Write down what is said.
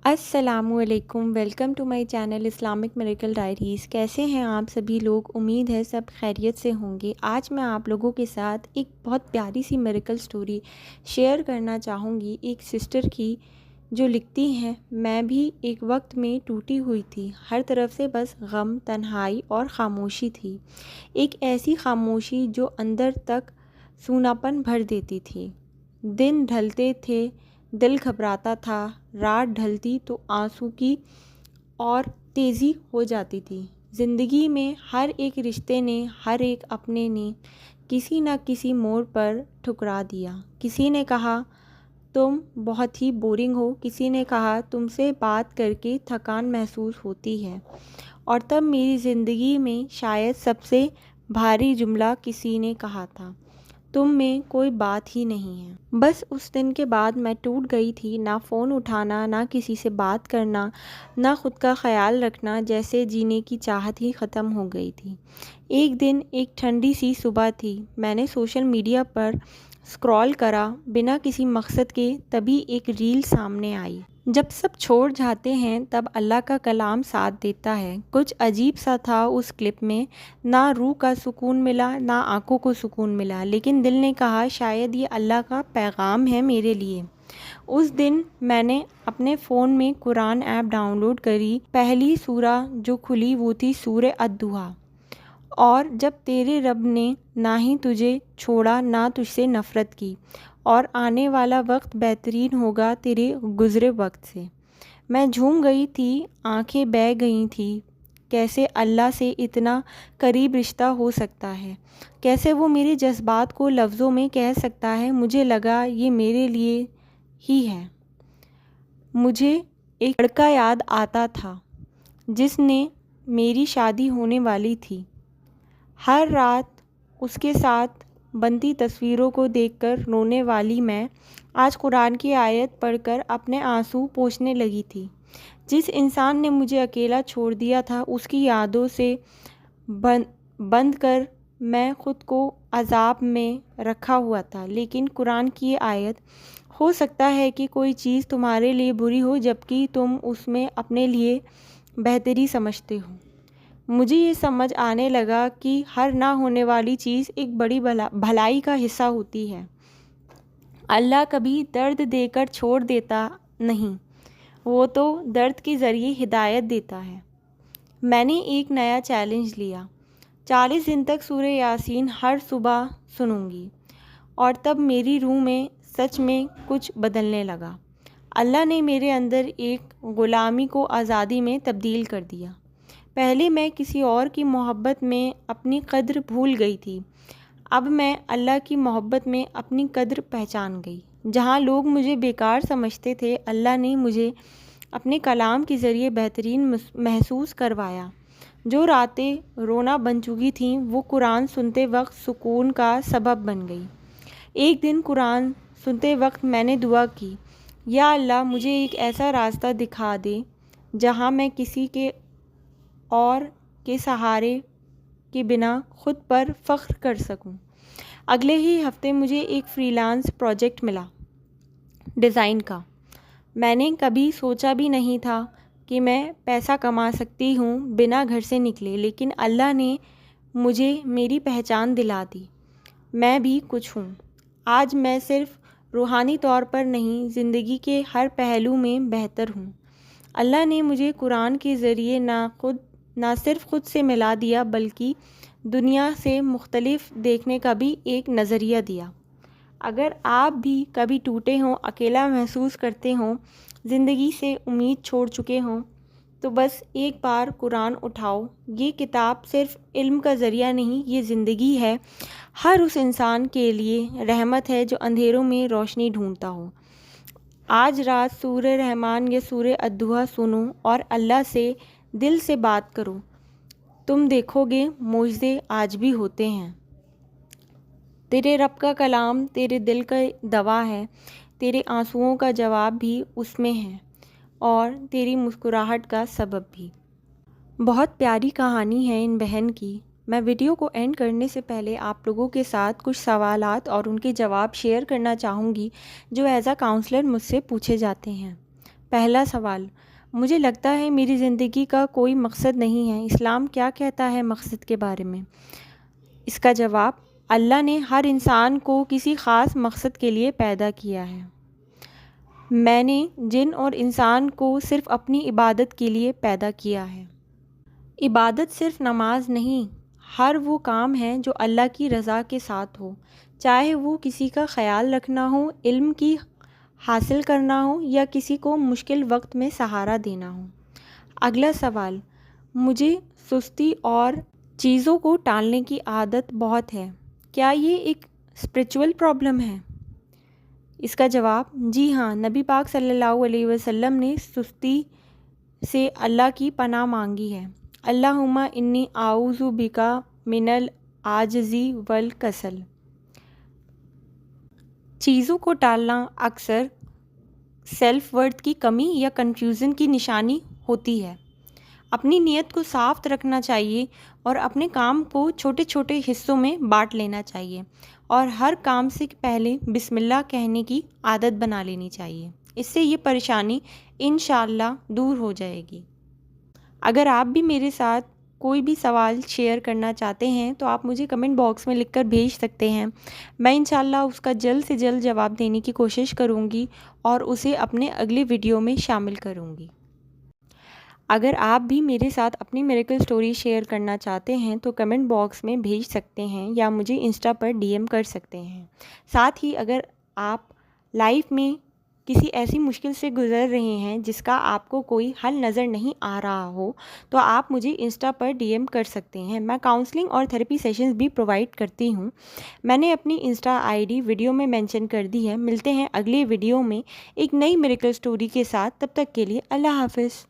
السلام علیکم، welcome to my channel Islamic miracle diaries. کیسے ہیں آپ سبھی لوگ؟ امید ہے سب خیریت سے ہوں گے۔ آج میں آپ لوگوں کے ساتھ ایک بہت پیاری سی میریکل سٹوری شیئر کرنا چاہوں گی، ایک سسٹر کی جو لکھتی ہیں، میں بھی ایک وقت میں ٹوٹی ہوئی تھی، ہر طرف سے بس غم، تنہائی اور خاموشی تھی، ایک ایسی خاموشی جو اندر تک سوناپن بھر دیتی تھی۔ دن ڈھلتے تھے، دل گھبراتا تھا، رات ڈھلتی تو آنسو کی اور تیزی ہو جاتی تھی۔ زندگی میں ہر ایک رشتے نے، ہر ایک اپنے نے کسی نہ کسی موڑ پر ٹھکرا دیا۔ کسی نے کہا تم بہت ہی بورنگ ہو، کسی نے کہا تم سے بات کر کے تھکان محسوس ہوتی ہے، اور تب میری زندگی میں شاید سب سے بھاری جملہ کسی نے کہا تھا، تم میں کوئی بات ہی نہیں ہے۔ بس اس دن کے بعد میں ٹوٹ گئی تھی، نہ فون اٹھانا، نہ کسی سے بات کرنا، نہ خود کا خیال رکھنا، جیسے جینے کی چاہت ہی ختم ہو گئی تھی۔ ایک دن ایک ٹھنڈی سی صبح تھی، میں نے سوشل میڈیا پر اسکرول کرا بنا کسی مقصد کے، تبھی ایک ریل سامنے آئی۔ جب سب چھوڑ جاتے ہیں تب اللہ کا کلام ساتھ دیتا ہے۔ کچھ عجیب سا تھا اس کلپ میں، نہ روح کا سکون ملا، نہ آنکھوں کو سکون ملا، لیکن دل نے کہا شاید یہ اللہ کا پیغام ہے میرے لیے۔ اس دن میں نے اپنے فون میں قرآن ایپ ڈاؤن لوڈ کری۔ پہلی سورہ جو کھلی وہ تھی سورہ الضحیٰ، اور جب تیرے رب نے نہ ہی تجھے چھوڑا نہ تجھ سے نفرت کی، اور آنے والا وقت بہترین ہوگا تیرے گزرے وقت سے۔ میں جھوم گئی تھی، آنکھیں بہہ گئی تھیں، کیسے اللہ سے اتنا قریب رشتہ ہو سکتا ہے، کیسے وہ میرے جذبات کو لفظوں میں کہہ سکتا ہے۔ مجھے لگا یہ میرے لیے ہی ہے۔ مجھے ایک لڑکا یاد آتا تھا جس نے میری شادی ہونے والی تھی۔ ہر رات اس کے ساتھ بنتی تصویروں کو دیکھ کر رونے والی میں آج قرآن کی آیت پڑھ کر اپنے آنسو پوچھنے لگی تھی۔ جس انسان نے مجھے اکیلا چھوڑ دیا تھا، اس کی یادوں سے بند کر میں خود کو عذاب میں رکھا ہوا تھا، لیکن قرآن کی یہ آیت، ہو سکتا ہے کہ کوئی چیز تمہارے لیے بری ہو جبکہ تم اس میں اپنے لیے بہتری سمجھتے ہو۔ مجھے یہ سمجھ آنے لگا کہ ہر نہ ہونے والی چیز ایک بڑی بھلائی کا حصہ ہوتی ہے۔ اللہ کبھی درد دے کر چھوڑ دیتا نہیں، وہ تو درد کے ذریعے ہدایت دیتا ہے۔ میں نے ایک نیا چیلنج لیا، 40 دن تک سورہ یاسین ہر صبح سنوں گی، اور تب میری روح میں سچ میں کچھ بدلنے لگا۔ اللہ نے میرے اندر ایک غلامی کو آزادی میں تبدیل کر دیا۔ پہلے میں کسی اور کی محبت میں اپنی قدر بھول گئی تھی، اب میں اللہ کی محبت میں اپنی قدر پہچان گئی۔ جہاں لوگ مجھے بیکار سمجھتے تھے، اللہ نے مجھے اپنے کلام کے ذریعے بہترین محسوس کروایا۔ جو راتیں رونا بن چکی تھیں، وہ قرآن سنتے وقت سکون کا سبب بن گئی۔ ایک دن قرآن سنتے وقت میں نے دعا کی، یا اللہ مجھے ایک ایسا راستہ دکھا دے جہاں میں کسی کے اور کے سہارے کے بنا خود پر فخر کر سکوں۔ اگلے ہی ہفتے مجھے ایک فری لانس پروجیکٹ ملا، ڈیزائن کا۔ میں نے کبھی سوچا بھی نہیں تھا کہ میں پیسہ کما سکتی ہوں بنا گھر سے نکلے، لیکن اللہ نے مجھے میری پہچان دلا دی۔ میں بھی کچھ ہوں۔ آج میں صرف روحانی طور پر نہیں، زندگی کے ہر پہلو میں بہتر ہوں۔ اللہ نے مجھے قرآن کے ذریعے نہ صرف خود سے ملا دیا بلکہ دنیا سے مختلف دیکھنے کا بھی ایک نظریہ دیا۔ اگر آپ بھی کبھی ٹوٹے ہوں، اکیلا محسوس کرتے ہوں، زندگی سے امید چھوڑ چکے ہوں، تو بس ایک بار قرآن اٹھاؤ۔ یہ کتاب صرف علم کا ذریعہ نہیں، یہ زندگی ہے، ہر اس انسان کے لیے رحمت ہے جو اندھیروں میں روشنی ڈھونڈتا ہو۔ آج رات سورہ رحمان یا سورہ الضحیٰ سنو اور اللہ سے دل سے بات کرو، تم دیکھو گے معجزے آج بھی ہوتے ہیں۔ تیرے رب کا کلام تیرے دل کا دوا ہے، تیرے آنسوؤں کا جواب بھی اس میں ہے، اور تیری مسکراہٹ کا سبب بھی۔ بہت پیاری کہانی ہے ان بہن کی۔ میں ویڈیو کو اینڈ کرنے سے پہلے آپ لوگوں کے ساتھ کچھ سوالات اور ان کے جواب شیئر کرنا چاہوں گی جو ایز اے کاؤنسلر مجھ سے پوچھے جاتے ہیں۔ پہلا سوال، مجھے لگتا ہے میری زندگی کا کوئی مقصد نہیں ہے، اسلام کیا کہتا ہے مقصد کے بارے میں؟ اس کا جواب، اللہ نے ہر انسان کو کسی خاص مقصد کے لیے پیدا کیا ہے۔ میں نے جن اور انسان کو صرف اپنی عبادت کے لیے پیدا کیا ہے۔ عبادت صرف نماز نہیں، ہر وہ کام ہے جو اللہ کی رضا کے ساتھ ہو، چاہے وہ کسی کا خیال رکھنا ہو، علم کی حاصل کرنا ہو یا کسی کو مشکل وقت میں سہارا دینا ہو۔ اگلا سوال، مجھے سستی اور چیزوں کو ٹالنے کی عادت بہت ہے، کیا یہ ایک اسپریچول پرابلم ہے؟ اس کا جواب، جی ہاں، نبی پاک صلی اللہ علیہ وسلم نے سستی سے اللہ کی پناہ مانگی ہے۔ اللہم انی اعوذ بک من العجز والکسل۔ چیزوں کو ٹالنا اکثر سیلف ورتھ کی کمی یا کنفیوژن کی نشانی ہوتی ہے۔ اپنی نیت کو صاف رکھنا چاہیے اور اپنے کام کو چھوٹے چھوٹے حصوں میں بانٹ لینا چاہیے، اور ہر کام سے پہلے بسم اللہ کہنے کی عادت بنا لینی چاہیے۔ اس سے یہ پریشانی انشاءاللہ دور ہو جائے گی۔ اگر آپ بھی میرے ساتھ کوئی بھی سوال شیئر کرنا چاہتے ہیں تو آپ مجھے کمنٹ باکس میں لکھ کر بھیج سکتے ہیں، میں انشاءاللہ اس کا جلد سے جلد جواب دینے کی کوشش کروں گی اور اسے اپنے اگلے ویڈیو میں شامل کروں گی۔ اگر آپ بھی میرے ساتھ اپنی میریکل سٹوری شیئر کرنا چاہتے ہیں تو کمنٹ باکس میں بھیج سکتے ہیں یا مجھے انسٹا پر DM کر سکتے ہیں۔ ساتھ ہی اگر آپ لائف میں کسی ایسی مشکل سے گزر رہے ہیں جس کا آپ کو کوئی حل نظر نہیں آ رہا ہو تو آپ مجھے انسٹا پر DM کر سکتے ہیں۔ میں کاؤنسلنگ اور تھیراپی سیشنز بھی پرووائڈ کرتی ہوں۔ میں نے اپنی انسٹا ID ویڈیو میں مینشن کر دی ہے۔ ملتے ہیں اگلے ویڈیو میں ایک نئی میریکل سٹوری کے ساتھ، تب تک کے لیے اللہ حافظ۔